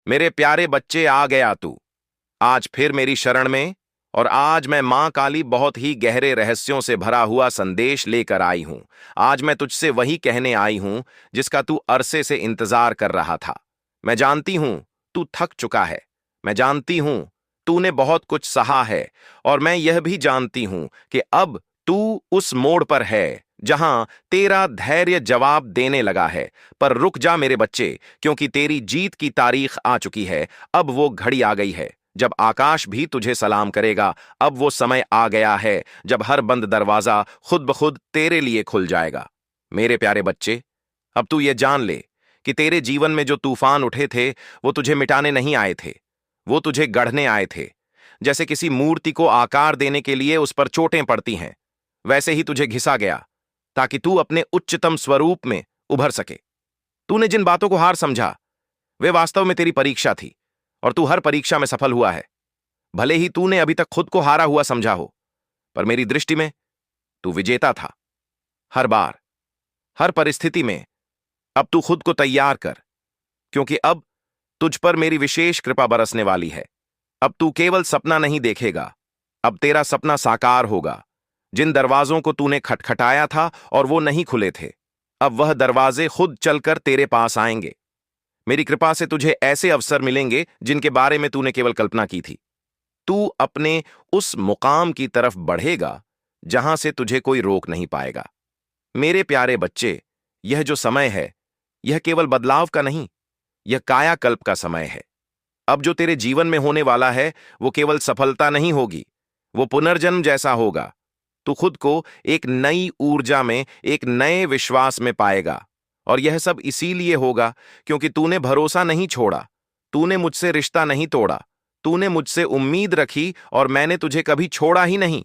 मेरे प्यारे बच्चे, आ गया तू आज फिर मेरी शरण में। और आज मैं मां काली बहुत ही गहरे रहस्यों से भरा हुआ संदेश लेकर आई हूं। आज मैं तुझसे वही कहने आई हूं जिसका तू अरसे से इंतजार कर रहा था। मैं जानती हूं तू थक चुका है। मैं जानती हूं तूने बहुत कुछ सहा है। और मैं यह भी जानती हूं कि अब तू उस मोड़ पर है जहां तेरा धैर्य जवाब देने लगा है। पर रुक जा मेरे बच्चे, क्योंकि तेरी जीत की तारीख आ चुकी है। अब वो घड़ी आ गई है जब आकाश भी तुझे सलाम करेगा। अब वो समय आ गया है जब हर बंद दरवाजा खुद ब खुद तेरे लिए खुल जाएगा। मेरे प्यारे बच्चे, अब तू ये जान ले कि तेरे जीवन में जो तूफान उठे थे वो तुझे मिटाने नहीं आए थे, वो तुझे गढ़ने आए थे। जैसे किसी मूर्ति को आकार देने के लिए उस पर चोटें पड़ती हैं, वैसे ही तुझे घिसा गया ताकि तू अपने उच्चतम स्वरूप में उभर सके। तूने जिन बातों को हार समझा वे वास्तव में तेरी परीक्षा थी, और तू हर परीक्षा में सफल हुआ है। भले ही तूने अभी तक खुद को हारा हुआ समझा हो, पर मेरी दृष्टि में तू विजेता था। हर बार, हर परिस्थिति में अब तू खुद को तैयार कर, क्योंकि अब तुझ पर मेरी विशेष कृपा बरसने वाली है। अब तू केवल सपना नहीं देखेगा, अब तेरा सपना साकार होगा। जिन दरवाजों को तूने खटखटाया था और वो नहीं खुले थे, अब वह दरवाजे खुद चलकर तेरे पास आएंगे। मेरी कृपा से तुझे ऐसे अवसर मिलेंगे जिनके बारे में तूने केवल कल्पना की थी। तू अपने उस मुकाम की तरफ बढ़ेगा जहां से तुझे कोई रोक नहीं पाएगा। मेरे प्यारे बच्चे, यह जो समय है, यह केवल बदलाव का नहीं, यह कायाकल्प का समय है। अब जो तेरे जीवन में होने वाला है वो केवल सफलता नहीं होगी, वो पुनर्जन्म जैसा होगा। तू खुद को एक नई ऊर्जा में, एक नए विश्वास में पाएगा। और यह सब इसीलिए होगा क्योंकि तूने भरोसा नहीं छोड़ा, तूने मुझसे रिश्ता नहीं तोड़ा, तूने मुझसे उम्मीद रखी और मैंने तुझे कभी छोड़ा ही नहीं।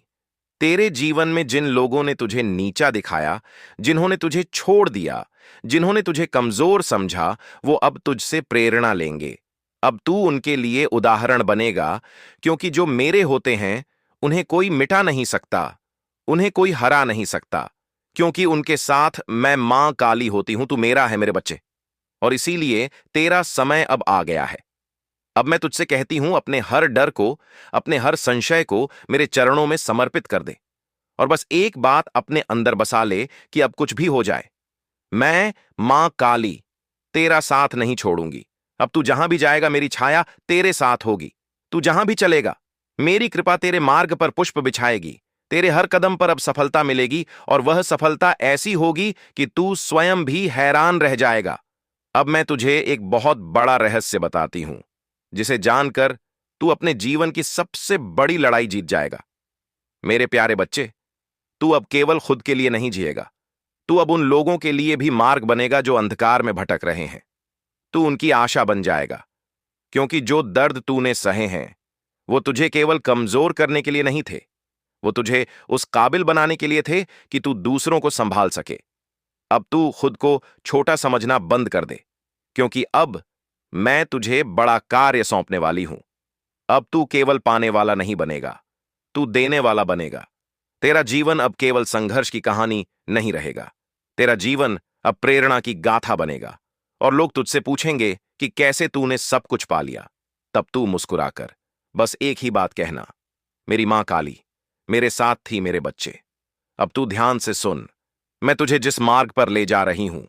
तेरे जीवन में जिन लोगों ने तुझे नीचा दिखाया, जिन्होंने तुझे छोड़ दिया, जिन्होंने तुझे कमजोर समझा, वो अब तुझसे प्रेरणा लेंगे। अब तू उनके लिए उदाहरण बनेगा, क्योंकि जो मेरे होते हैं उन्हें कोई मिटा नहीं सकता, उन्हें कोई हरा नहीं सकता, क्योंकि उनके साथ मैं मां काली होती हूं। तू मेरा है मेरे बच्चे, और इसीलिए तेरा समय अब आ गया है। अब मैं तुझसे कहती हूं, अपने हर डर को, अपने हर संशय को मेरे चरणों में समर्पित कर दे, और बस एक बात अपने अंदर बसा ले कि अब कुछ भी हो जाए, मैं मां काली तेरा साथ नहीं छोड़ूंगी। अब तू जहां भी जाएगा मेरी छाया तेरे साथ होगी। तू जहां भी चलेगा मेरी कृपा तेरे मार्ग पर पुष्प बिछाएगी। तेरे हर कदम पर अब सफलता मिलेगी, और वह सफलता ऐसी होगी कि तू स्वयं भी हैरान रह जाएगा। अब मैं तुझे एक बहुत बड़ा रहस्य बताती हूं, जिसे जानकर तू अपने जीवन की सबसे बड़ी लड़ाई जीत जाएगा। मेरे प्यारे बच्चे, तू अब केवल खुद के लिए नहीं जिएगा, तू अब उन लोगों के लिए भी मार्ग बनेगा जो अंधकार में भटक रहे हैं। तू उनकी आशा बन जाएगा, क्योंकि जो दर्द तूने सहे हैं वो तुझे केवल कमजोर करने के लिए नहीं थे, वो तुझे उस काबिल बनाने के लिए थे कि तू दूसरों को संभाल सके। अब तू खुद को छोटा समझना बंद कर दे, क्योंकि अब मैं तुझे बड़ा कार्य सौंपने वाली हूं। अब तू केवल पाने वाला नहीं बनेगा, तू देने वाला बनेगा। तेरा जीवन अब केवल संघर्ष की कहानी नहीं रहेगा, तेरा जीवन अब प्रेरणा की गाथा बनेगा। और लोग तुझसे पूछेंगे कि कैसे तूने सब कुछ पा लिया। तब तू मुस्कुराकर बस एक ही बात कहना, मेरी मां काली मेरे साथ थी मेरे बच्चे। अब तू ध्यान से सुन, मैं तुझे जिस मार्ग पर ले जा रही हूं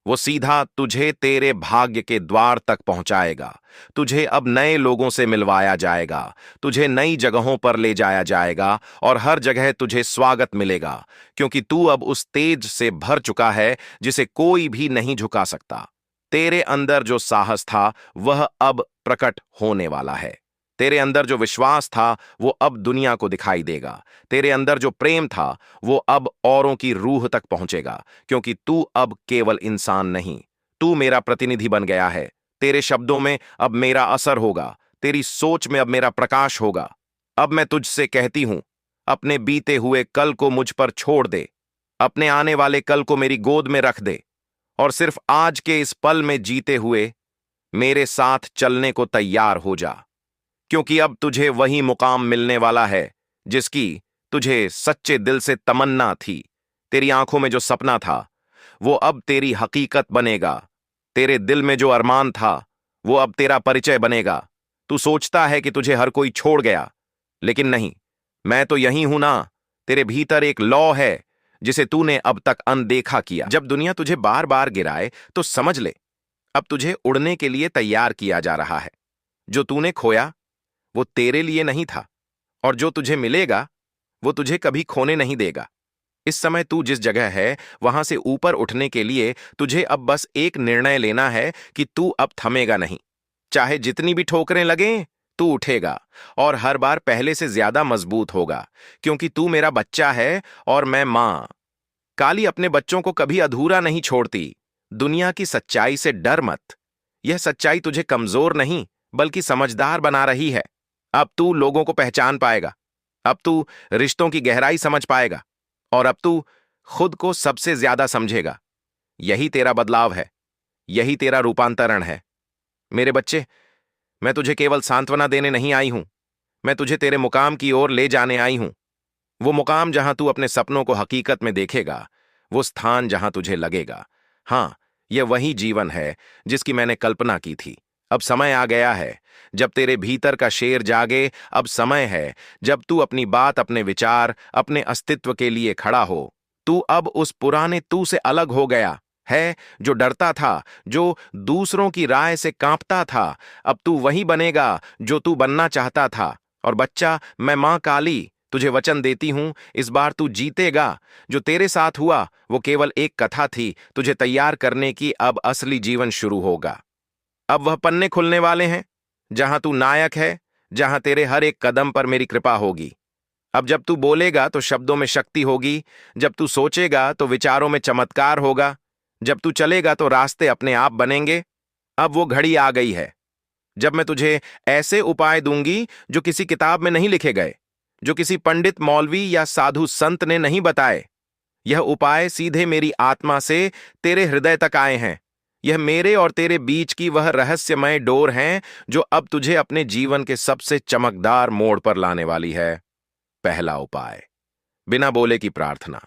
वो सीधा तुझे तेरे भाग्य के द्वार तक पहुंचाएगा। तुझे अब नए लोगों से मिलवाया जाएगा, तुझे नई जगहों पर ले जाया जाएगा, और हर जगह तुझे स्वागत मिलेगा, क्योंकि तू अब उस तेज से भर चुका है जिसे कोई भी नहीं झुका सकता। तेरे अंदर जो साहस था वह अब प्रकट होने वाला है। तेरे अंदर जो विश्वास था वो अब दुनिया को दिखाई देगा। तेरे अंदर जो प्रेम था वो अब औरों की रूह तक पहुंचेगा, क्योंकि तू अब केवल इंसान नहीं, तू मेरा प्रतिनिधि बन गया है। तेरे शब्दों में अब मेरा असर होगा, तेरी सोच में अब मेरा प्रकाश होगा। अब मैं तुझसे कहती हूं, अपने बीते हुए कल को मुझ पर छोड़ दे, अपने आने वाले कल को मेरी गोद में रख दे, और सिर्फ आज के इस पल में जीते हुए मेरे साथ चलने को तैयार हो जा, क्योंकि अब तुझे वही मुकाम मिलने वाला है जिसकी तुझे सच्चे दिल से तमन्ना थी। तेरी आंखों में जो सपना था वो अब तेरी हकीकत बनेगा। तेरे दिल में जो अरमान था वो अब तेरा परिचय बनेगा। तू सोचता है कि तुझे हर कोई छोड़ गया, लेकिन नहीं, मैं तो यही हूं ना। तेरे भीतर एक लौ है जिसे तूने अब तक अनदेखा किया। जब दुनिया तुझे बार बार गिराए तो समझ ले, अब तुझे उड़ने के लिए तैयार किया जा रहा है। जो तूने खोया वो तेरे लिए नहीं था, और जो तुझे मिलेगा वो तुझे कभी खोने नहीं देगा। इस समय तू जिस जगह है वहां से ऊपर उठने के लिए तुझे अब बस एक निर्णय लेना है कि तू अब थमेगा नहीं। चाहे जितनी भी ठोकरें लगें, तू उठेगा, और हर बार पहले से ज्यादा मजबूत होगा, क्योंकि तू मेरा बच्चा है और मैं मां। काली अपने बच्चों को कभी अधूरा नहीं छोड़ती। दुनिया की सच्चाई से डर मत। यह सच्चाई तुझे कमजोर नहीं बल्कि समझदार बना रही है। अब तू लोगों को पहचान पाएगा, अब तू रिश्तों की गहराई समझ पाएगा, और अब तू खुद को सबसे ज्यादा समझेगा। यही तेरा बदलाव है, यही तेरा रूपांतरण है। मेरे बच्चे, मैं तुझे केवल सांत्वना देने नहीं आई हूं, मैं तुझे तेरे मुकाम की ओर ले जाने आई हूं। वो मुकाम जहां तू अपने सपनों को हकीकत में देखेगा, वो स्थान जहां तुझे लगेगा, हां, यह वही जीवन है जिसकी मैंने कल्पना की थी। अब समय आ गया है जब तेरे भीतर का शेर जागे। अब समय है जब तू अपनी बात, अपने विचार, अपने अस्तित्व के लिए खड़ा हो। तू अब उस पुराने तू से अलग हो गया है जो डरता था, जो दूसरों की राय से कांपता था। अब तू वही बनेगा जो तू बनना चाहता था। और बच्चा, मैं मां काली तुझे वचन देती हूं, इस बार तू जीतेगा। जो तेरे साथ हुआ वो केवल एक कथा थी तुझे तैयार करने की। अब असली जीवन शुरू होगा। अब वह पन्ने खुलने वाले हैं जहां तू नायक है, जहां तेरे हर एक कदम पर मेरी कृपा होगी। अब जब तू बोलेगा तो शब्दों में शक्ति होगी, जब तू सोचेगा तो विचारों में चमत्कार होगा, जब तू चलेगा तो रास्ते अपने आप बनेंगे। अब वो घड़ी आ गई है जब मैं तुझे ऐसे उपाय दूंगी जो किसी किताब में नहीं लिखे गए, जो किसी पंडित, मौलवी या साधु संत ने नहीं बताए। यह उपाय सीधे मेरी आत्मा से तेरे हृदय तक आए हैं। यह मेरे और तेरे बीच की वह रहस्यमय डोर है जो अब तुझे अपने जीवन के सबसे चमकदार मोड़ पर लाने वाली है। पहला उपाय, बिना बोले की प्रार्थना।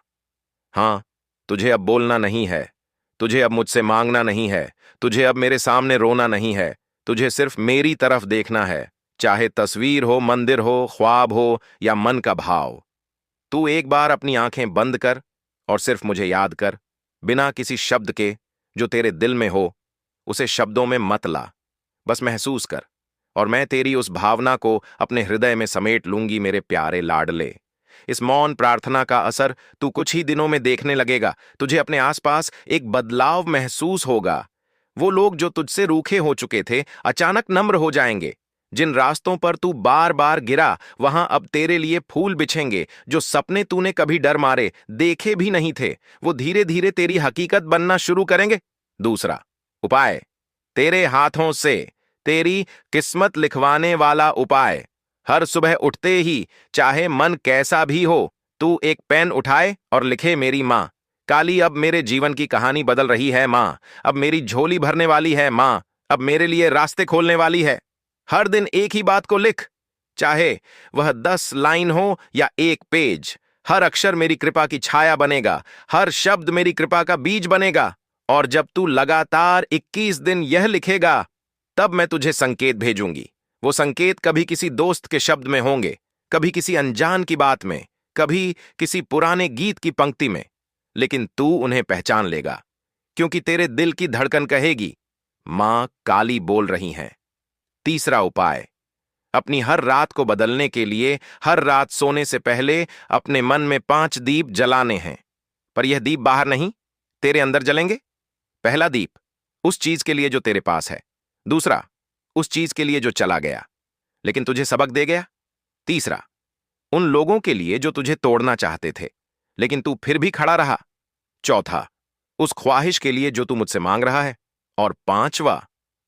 हां, तुझे अब बोलना नहीं है, तुझे अब मुझसे मांगना नहीं है, तुझे अब मेरे सामने रोना नहीं है। तुझे सिर्फ मेरी तरफ देखना है, चाहे तस्वीर हो, मंदिर हो, ख्वाब हो या मन का भाव। तू एक बार अपनी आंखें बंद कर और सिर्फ मुझे याद कर, बिना किसी शब्द के। जो तेरे दिल में हो उसे शब्दों में मत ला, बस महसूस कर, और मैं तेरी उस भावना को अपने हृदय में समेट लूंगी। मेरे प्यारे लाडले, इस मौन प्रार्थना का असर तू कुछ ही दिनों में देखने लगेगा। तुझे अपने आसपास एक बदलाव महसूस होगा। वो लोग जो तुझसे रूखे हो चुके थे अचानक नम्र हो जाएंगे। जिन रास्तों पर तू बार बार गिरा वहां अब तेरे लिए फूल बिछेंगे। जो सपने तूने कभी डर मारे देखे भी नहीं थे, वो धीरे धीरे तेरी हकीकत बनना शुरू करेंगे। दूसरा उपाय, तेरे हाथों से तेरी किस्मत लिखवाने वाला उपाय। हर सुबह उठते ही, चाहे मन कैसा भी हो, तू एक पेन उठाए और लिखे, मेरी मां काली अब मेरे जीवन की कहानी बदल रही है। मां अब मेरी झोली भरने वाली है। मां अब मेरे लिए रास्ते खोलने वाली है। हर दिन एक ही बात को लिख, चाहे वह 10 लाइन हो या एक पेज। हर अक्षर मेरी कृपा की छाया बनेगा, हर शब्द मेरी कृपा का बीज बनेगा। और जब तू लगातार 21 दिन यह लिखेगा, तब मैं तुझे संकेत भेजूंगी। वो संकेत कभी किसी दोस्त के शब्द में होंगे, कभी किसी अनजान की बात में, कभी किसी पुराने गीत की पंक्ति में, लेकिन तू उन्हें पहचान लेगा, क्योंकि तेरे दिल की धड़कन कहेगी, मां काली बोल रही हैं। तीसरा उपाय, अपनी हर रात को बदलने के लिए हर रात सोने से पहले अपने मन में 5 दीप जलाने हैं। पर यह दीप बाहर नहीं, तेरे अंदर जलेंगे। पहला दीप उस चीज के लिए जो तेरे पास है, दूसरा उस चीज के लिए जो चला गया लेकिन तुझे सबक दे गया, तीसरा उन लोगों के लिए जो तुझे तोड़ना चाहते थे लेकिन तू फिर भी खड़ा रहा, चौथा उस ख्वाहिश के लिए जो तू मुझसे मांग रहा है, और पांचवा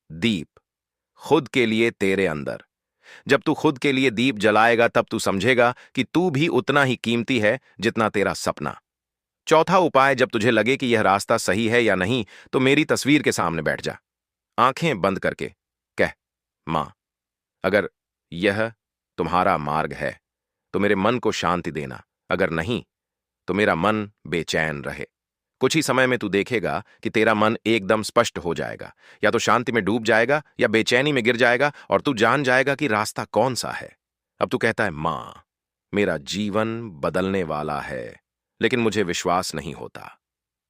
दीप खुद के लिए तेरे अंदर। जब तू खुद के लिए दीप जलाएगा तब तू समझेगा कि तू भी उतना ही कीमती है जितना तेरा सपना। चौथा उपाय, जब तुझे लगे कि यह रास्ता सही है या नहीं, तो मेरी तस्वीर के सामने बैठ जा, आंखें बंद करके कह, मां अगर यह तुम्हारा मार्ग है तो मेरे मन को शांति देना, अगर नहीं तो मेरा मन बेचैन रहे। कुछ ही समय में तू देखेगा कि तेरा मन एकदम स्पष्ट हो जाएगा, या तो शांति में डूब जाएगा या बेचैनी में गिर जाएगा, और तू जान जाएगा कि रास्ता कौन सा है। अब तू कहता है, मां, मेरा जीवन बदलने वाला है, लेकिन मुझे विश्वास नहीं होता।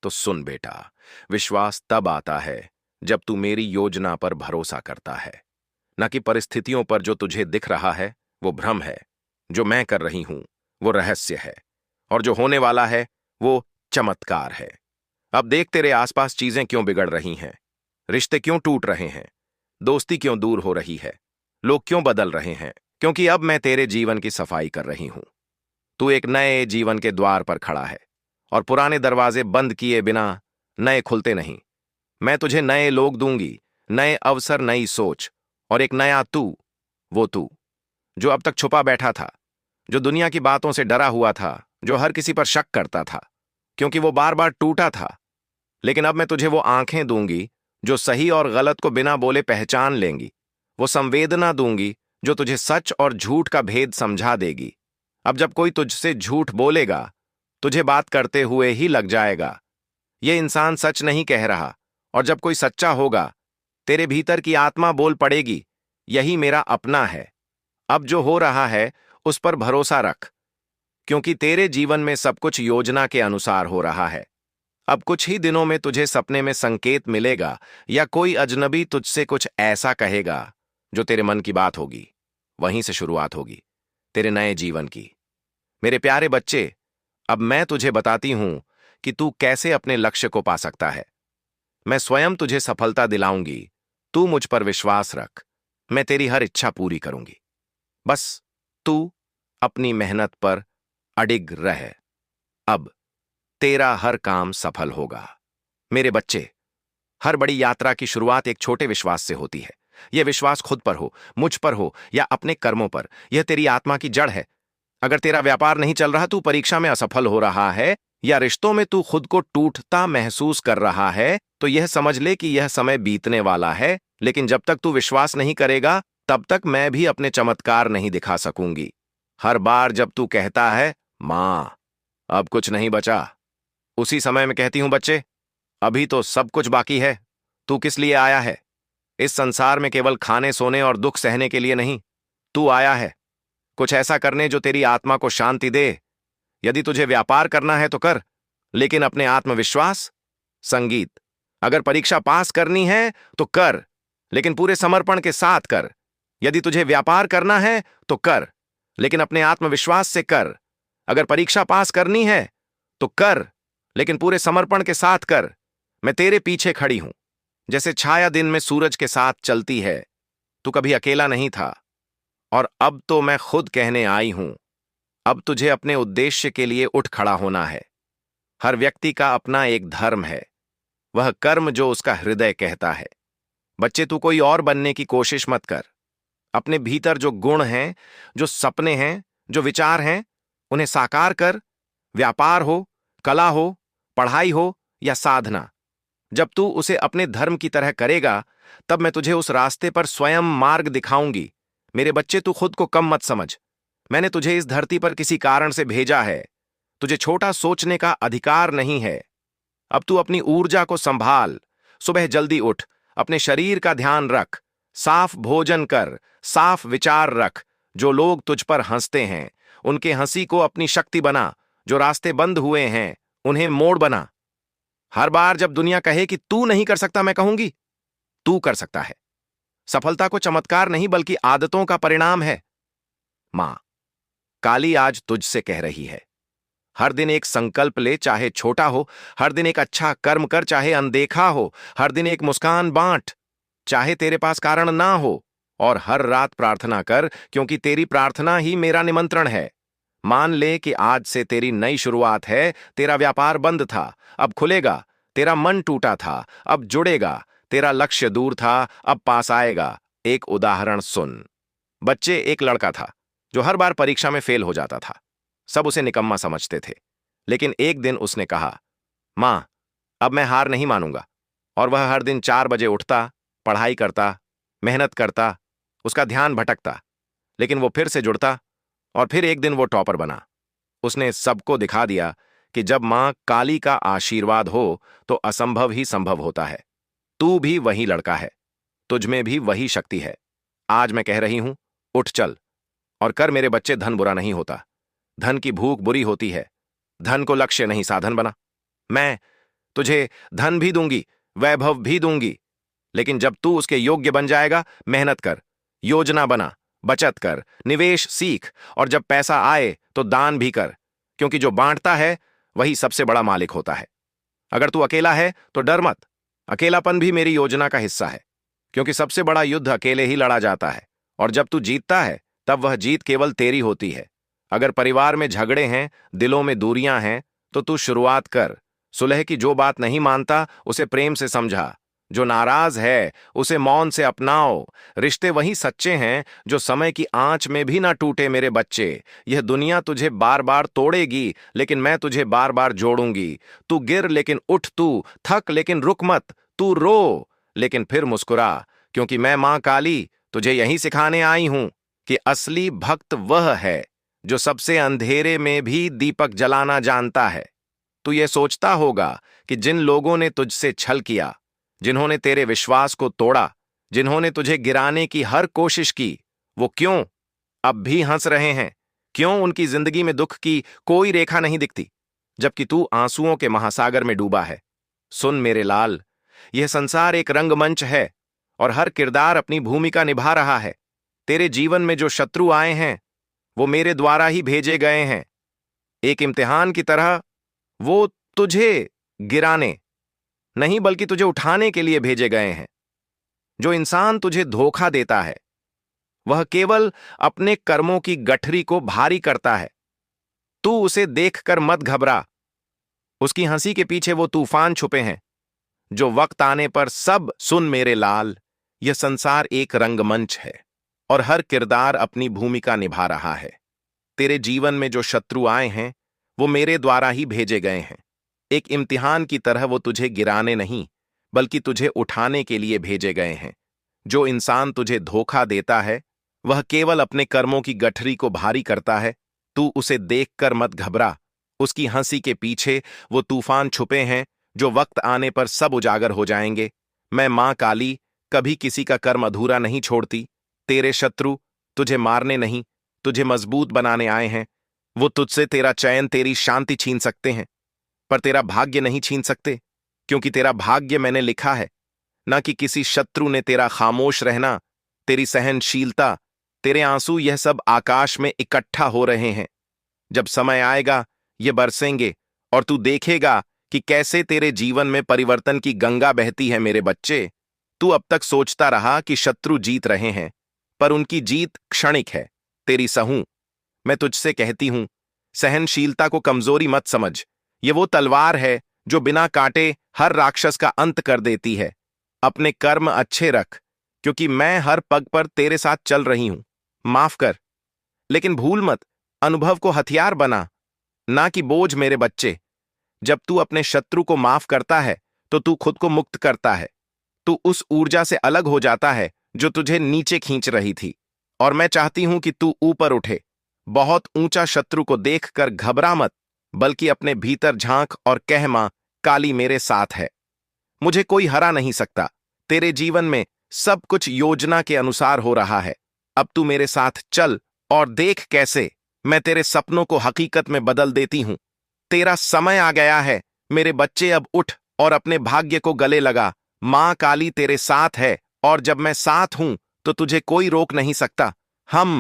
तो सुन बेटा, विश्वास तब आता है जब तू मेरी योजना पर भरोसा करता है, न कि परिस्थितियों पर। जो तुझे दिख रहा है वो भ्रम है, जो मैं कर रही हूं वो रहस्य है, और जो होने वाला है वो चमत्कार है। अब देख, तेरे आसपास चीजें क्यों बिगड़ रही हैं, रिश्ते क्यों टूट रहे हैं, दोस्ती क्यों दूर हो रही है, लोग क्यों बदल रहे हैं। क्योंकि अब मैं तेरे जीवन की सफाई कर रही हूं। तू एक नए जीवन के द्वार पर खड़ा है, और पुराने दरवाजे बंद किए बिना नए खुलते नहीं। मैं तुझे नए लोग दूंगी, नए अवसर, नई सोच, और एक नया तू। वो तू जो अब तक छुपा बैठा था, जो दुनिया की बातों से डरा हुआ था, जो हर किसी पर शक करता था क्योंकि वो बार बार टूटा था। लेकिन अब मैं तुझे वो आंखें दूंगी जो सही और गलत को बिना बोले पहचान लेंगी। वो संवेदना दूंगी जो तुझे सच और झूठ का भेद समझा देगी। अब जब कोई तुझसे झूठ बोलेगा, तुझे बात करते हुए ही लग जाएगा ये इंसान सच नहीं कह रहा। और जब कोई सच्चा होगा, तेरे भीतर की आत्मा बोल पड़ेगी, यही मेरा अपना है। अब जो हो रहा है उस पर भरोसा रख, क्योंकि तेरे जीवन में सब कुछ योजना के अनुसार हो रहा है। अब कुछ ही दिनों में तुझे सपने में संकेत मिलेगा, या कोई अजनबी तुझसे कुछ ऐसा कहेगा जो तेरे मन की बात होगी। वहीं से शुरुआत होगी तेरे नए जीवन की। मेरे प्यारे बच्चे, अब मैं तुझे बताती हूं कि तू कैसे अपने लक्ष्य को पा सकता है। मैं स्वयं तुझे सफलता दिलाऊंगी। तू मुझ पर विश्वास रख, मैं तेरी हर इच्छा पूरी करूंगी। बस तू अपनी मेहनत पर अडिग रह। अब तेरा हर काम सफल होगा। मेरे बच्चे, हर बड़ी यात्रा की शुरुआत एक छोटे विश्वास से होती है। यह विश्वास खुद पर हो, मुझ पर हो, या अपने कर्मों पर, यह तेरी आत्मा की जड़ है। अगर तेरा व्यापार नहीं चल रहा, तू परीक्षा में असफल हो रहा है, या रिश्तों में तू खुद को टूटता महसूस कर रहा है, तो यह समझ ले कि यह समय बीतने वाला है। लेकिन जब तक तू विश्वास नहीं करेगा, तब तक मैं भी अपने चमत्कार नहीं दिखा सकूंगी। हर बार जब तू कहता है, मां, अब कुछ नहीं बचा, उसी समय में कहती हूं, बच्चे, अभी तो सब कुछ बाकी है। तू किस लिए आया है? इस संसार में केवल खाने, सोने और दुख सहने के लिए नहीं। तू आया है कुछ ऐसा करने जो तेरी आत्मा को शांति दे। यदि तुझे व्यापार करना है तो कर, लेकिन अपने आत्मविश्वास, संगीत, अगर परीक्षा पास करनी है तो कर, लेकिन पूरे समर्पण के साथ कर। यदि तुझे व्यापार करना है तो कर, लेकिन अपने आत्मविश्वास से कर। अगर परीक्षा पास करनी है तो कर, लेकिन पूरे समर्पण के साथ कर। मैं तेरे पीछे खड़ी हूं, जैसे छाया दिन में सूरज के साथ चलती है। तू कभी अकेला नहीं था, और अब तो मैं खुद कहने आई हूं, अब तुझे अपने उद्देश्य के लिए उठ खड़ा होना है। हर व्यक्ति का अपना एक धर्म है, वह कर्म जो उसका हृदय कहता है। बच्चे, तू कोई और बनने की कोशिश मत कर। अपने भीतर जो गुण हैं, जो सपने हैं, जो विचार हैं, उन्हें साकार कर। व्यापार हो, कला हो, पढ़ाई हो या साधना, जब तू उसे अपने धर्म की तरह करेगा, तब मैं तुझे उस रास्ते पर स्वयं मार्ग दिखाऊंगी। मेरे बच्चे, तू खुद को कम मत समझ। मैंने तुझे इस धरती पर किसी कारण से भेजा है। तुझे छोटा सोचने का अधिकार नहीं है। अब तू अपनी ऊर्जा को संभाल। सुबह जल्दी उठ, अपने शरीर का ध्यान रख, साफ भोजन कर, साफ विचार रख। जो लोग तुझ पर हंसते हैं, उनके हंसी को अपनी शक्ति बना। जो रास्ते बंद हुए हैं, उन्हें मोड़ बना। हर बार जब दुनिया कहे कि तू नहीं कर सकता, मैं कहूंगी, तू कर सकता है। सफलता को चमत्कार नहीं बल्कि आदतों का परिणाम है। मां, काली आज तुझसे कह रही है, हर दिन एक संकल्प ले, चाहे छोटा हो। हर दिन एक अच्छा कर्म कर, चाहे अनदेखा हो। हर दिन एक मुस्कान बांट, चाहे तेरे पास कारण ना हो। और हर रात प्रार्थना कर, क्योंकि तेरी प्रार्थना ही मेरा निमंत्रण है। मान ले कि आज से तेरी नई शुरुआत है। तेरा व्यापार बंद था, अब खुलेगा। तेरा मन टूटा था, अब जुड़ेगा। तेरा लक्ष्य दूर था, अब पास आएगा। एक उदाहरण सुन। बच्चे, एक लड़का था जो हर बार परीक्षा में फेल हो जाता था। सब उसे निकम्मा समझते थे, लेकिन एक दिन उसने कहा, मां, अब मैं हार नहीं मानूंगा। और वह हर दिन 4 बजे उठता, पढ़ाई करता, मेहनत करता। उसका ध्यान भटकता, लेकिन वो फिर से जुड़ता, और फिर एक दिन वो टॉपर बना। उसने सबको दिखा दिया कि जब मां काली का आशीर्वाद हो तो असंभव ही संभव होता है। तू भी वही लड़का है, तुझ में भी वही शक्ति है। आज मैं कह रही हूं, उठ चल और कर मेरे बच्चे। धन बुरा नहीं होता, धन की भूख बुरी होती है। धन को लक्ष्य नहीं साधन बना। मैं तुझे धन भी दूंगी, वैभव भी दूंगी, लेकिन जब तू उसके योग्य बन जाएगा, मेहनत कर, योजना बना, बचत कर, निवेश सीख, और जब पैसा आए तो दान भी कर, क्योंकि जो बांटता है वही सबसे बड़ा मालिक होता है। अगर तू अकेला है तो डर मत, अकेलापन भी मेरी योजना का हिस्सा है, क्योंकि सबसे बड़ा युद्ध अकेले ही लड़ा जाता है, और जब तू जीतता है तब वह जीत केवल तेरी होती है। अगर परिवार में झगड़े हैं, दिलों में दूरियां हैं, तो तू शुरुआत कर सुलह की। जो बात नहीं मानता उसे प्रेम से समझा, जो नाराज है उसे मौन से अपनाओ। रिश्ते वही सच्चे हैं जो समय की आंच में भी ना टूटे मेरे बच्चे। यह दुनिया तुझे बार बार तोड़ेगी, लेकिन मैं तुझे बार बार जोड़ूंगी। तू गिर लेकिन उठ, तू थक लेकिन रुक मत, तू रो लेकिन फिर मुस्कुरा, क्योंकि मैं मां काली तुझे यही सिखाने आई हूं कि असली भक्त वह है जो सबसे अंधेरे में भी दीपक जलाना जानता है। तू ये सोचता होगा कि जिन लोगों ने तुझसे छल किया, जिन्होंने तेरे विश्वास को तोड़ा, जिन्होंने तुझे गिराने की हर कोशिश की, वो क्यों अब भी हंस रहे हैं? क्यों उनकी जिंदगी में दुख की कोई रेखा नहीं दिखती, जबकि तू आंसुओं के महासागर में डूबा है? सुन मेरे लाल, यह संसार एक रंगमंच है और हर किरदार अपनी भूमिका निभा रहा है। तेरे जीवन में जो शत्रु आए हैं वो मेरे द्वारा ही भेजे गए हैं। एक इम्तिहान की तरह वो तुझे गिराने नहीं बल्कि तुझे उठाने के लिए भेजे गए हैं। जो इंसान तुझे धोखा देता है वह केवल अपने कर्मों की गठरी को भारी करता है। तू उसे देखकर मत घबरा, उसकी हंसी के पीछे वो तूफान छुपे हैं जो वक्त आने पर सब। सुन मेरे लाल, यह संसार एक रंगमंच है और हर किरदार अपनी भूमिका निभा रहा है। तेरे जीवन में जो शत्रु आए हैं वो मेरे द्वारा ही भेजे गए हैं। एक इम्तिहान की तरह वो तुझे गिराने नहीं बल्कि तुझे उठाने के लिए भेजे गए हैं। जो इंसान तुझे धोखा देता है वह केवल अपने कर्मों की गठरी को भारी करता है। तू उसे देखकर मत घबरा, उसकी हंसी के पीछे वो तूफान छुपे हैं जो वक्त आने पर सब उजागर हो जाएंगे। मैं मां काली कभी किसी का कर्म अधूरा नहीं छोड़ती। तेरे शत्रु तुझे मारने नहीं, तुझे मजबूत बनाने आए हैं। वो तुझसे तेरा चैन, तेरी शांति छीन सकते हैं, पर तेरा भाग्य नहीं छीन सकते, क्योंकि तेरा भाग्य मैंने लिखा है। ना कि किसी शत्रु ने। तेरा खामोश रहना, तेरी सहनशीलता, तेरे आंसू, यह सब आकाश में इकट्ठा हो रहे हैं। जब समय आएगा ये बरसेंगे और तू देखेगा कि कैसे तेरे जीवन में परिवर्तन की गंगा बहती है। मेरे बच्चे, तू अब तक सोचता रहा कि शत्रु जीत रहे हैं, पर उनकी जीत क्षणिक है, तेरी सहू। मैं तुझसे कहती हूं, सहनशीलता को कमजोरी मत समझ। ये वो तलवार है जो बिना काटे हर राक्षस का अंत कर देती है। अपने कर्म अच्छे रख, क्योंकि मैं हर पग पर तेरे साथ चल रही हूं। माफ कर, लेकिन भूल मत, अनुभव को हथियार बना, ना कि बोझ। मेरे बच्चे, जब तू अपने शत्रु को माफ करता है तो तू खुद को मुक्त करता है। तू उस ऊर्जा से अलग हो जाता है जो तुझे नीचे खींच रही थी, और मैं चाहती हूं कि तू ऊपर उठे। बहुत ऊंचा शत्रु को देखकर घबरा मत, बल्कि अपने भीतर झांक और कह, मां काली मेरे साथ है, मुझे कोई हरा नहीं सकता। तेरे जीवन में सब कुछ योजना के अनुसार हो रहा है। अब तू मेरे साथ चल और देख कैसे मैं तेरे सपनों को हकीकत में बदल देती हूं। तेरा समय आ गया है मेरे बच्चे, अब उठ और अपने भाग्य को गले लगा। मां काली तेरे साथ है, और जब मैं साथ हूं तो तुझे कोई रोक नहीं सकता। हम